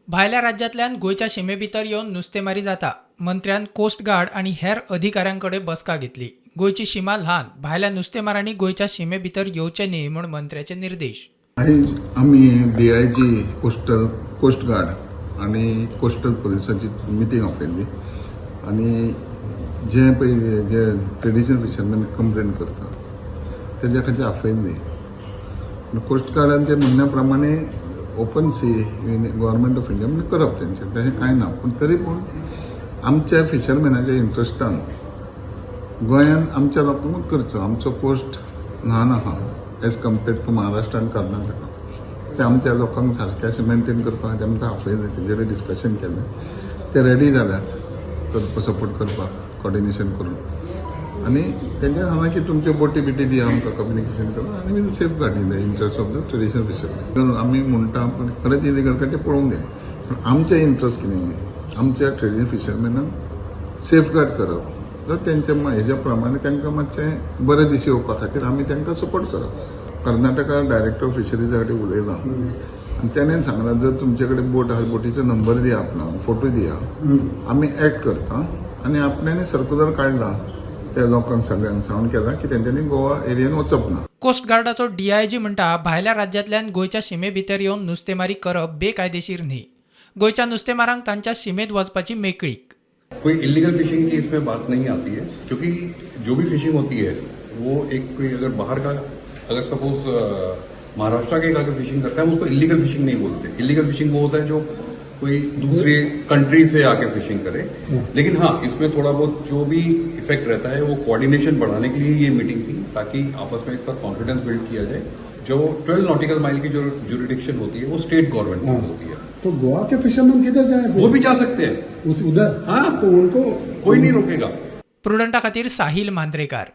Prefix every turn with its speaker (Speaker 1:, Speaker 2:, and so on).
Speaker 1: भायल्या राज्यांतल्यान गोंयच्या शिमे भितर येवन नुस्तेमारी जाता. मंत्र्यान कोस्ट गार्ड आनी हेर अधिकाऱ्यांकडे बसका घेतली. गोंयची शिमा ल्हान, भायल्या नुस्तेमारांनी गोंयच्या शिमे भितर येवचे न्ही म्हूण मंत्र्याचे निर्देश.
Speaker 2: आयज आमी DIG कोस्ट गार्ड आनी कोस्टल पुलिसाची मिटींग आपयल्ली आनी जे पळय जे ट्रेडिशनल फिशरमॅन कंप्लेन करता तेज्या खातीर आपयल्ली. कोस्ट गार्डांचे म्हणण्या प्रमाणे open sea government of India म्हणजे करप तेंचें तशें कांय ना, पूण तरी पूण आमच्या फिशरमॅनाच्या इंट्रस्टान गोंयांत आमच्या लोकांकूच करचो. आमचो कोस्ट ल्हान आहा एज कम्पेर्ड टू महाराष्ट्र आनी कर्नाटका. ते आमच्या लोकांक सारकें अशें मेंटेन करपाक आमकां आपयलें, तेजेर डिस्कशन केलें. ते रेडी जाल्यात सपोर्ट करपाक कॉर्डिनेशन करून. आनी तेंचे सांगला की तुमच्यो बोटी बिटी दिया आमकां कम्युनिकेशन करून आनी will safeguard in the interest of the traditional fisherman. आमी म्हणटा पण खरेंच इलिगल काय ते पळोवंक जाय, पूण आमचें इंट्रस्ट कितें, आमच्या ट्रेडिशनल फिशरमॅनाक सेफ गार्ड करप. तर तेंच्या हेज्या प्रमाणे तांकां मातशें बरे दीस येवपा खातीर आमी तांकां सपोर्ट करप. कर्नाटका डायरेक्टर ऑफ फिशरीजा कडेन उलयलां आनी तेणें सांगलां जर तुमचे कडेन बोट आसा बोटीचो नंबर दिया, आपलो फोटो दिया, आमी एक्ट करता. आनी आपल्यानी सर्क्युलर काडला त्या लोकांक सगळ्यांक सावंड केला की तेंच्यांनी गोवा एरियेन वचप ना.
Speaker 1: कोस्ट गार्डाचो DIG म्हणटा भायल्या राज्यांतल्यान गोंयच्या शिमे भितर येवन नुस्तेमारी करप बेकायदेशीर न्ही. गोंयच्या नुस्तेमारांक तांच्या शिमेत वचपाची मेकळीक.
Speaker 3: कोई इलीगल फिशिंग की इसमें बात नहीं आती है, क्योंकि जो भी फिशिंग होती है वो एक कोई अगर बाहर का, अगर सपोज महाराष्ट्र के आके फिशिंग करता है हम उसको इलीगल फिशिंग नहीं बोलते. इलीगल फिशिंग वो होता है जो कोई दूसरे कंट्री से आके फिशिंग करे. लेकिन हाँ, इसमें थोड़ा बहुत जो भी इफेक्ट रहता है वो कोऑर्डिनेशन बढ़ाने के लिए ये मीटिंग थी, ताकि आपस में एक साथ कॉन्फिडेंस बिल्ड किया जाए. जो 12 नॉटिकल माइल की जो जुरिडिक्शन होती है वो स्टेट गवर्नमेंट की होती है.
Speaker 4: तो गोवा के फिशरमैन किधर जाए?
Speaker 3: वो भी जा सकते हैं
Speaker 4: उधर.
Speaker 3: हाँ,
Speaker 4: तो उनको
Speaker 3: कोई नहीं रोकेगा.
Speaker 1: प्रुडंटा खातीर साहिल मांद्रेकार.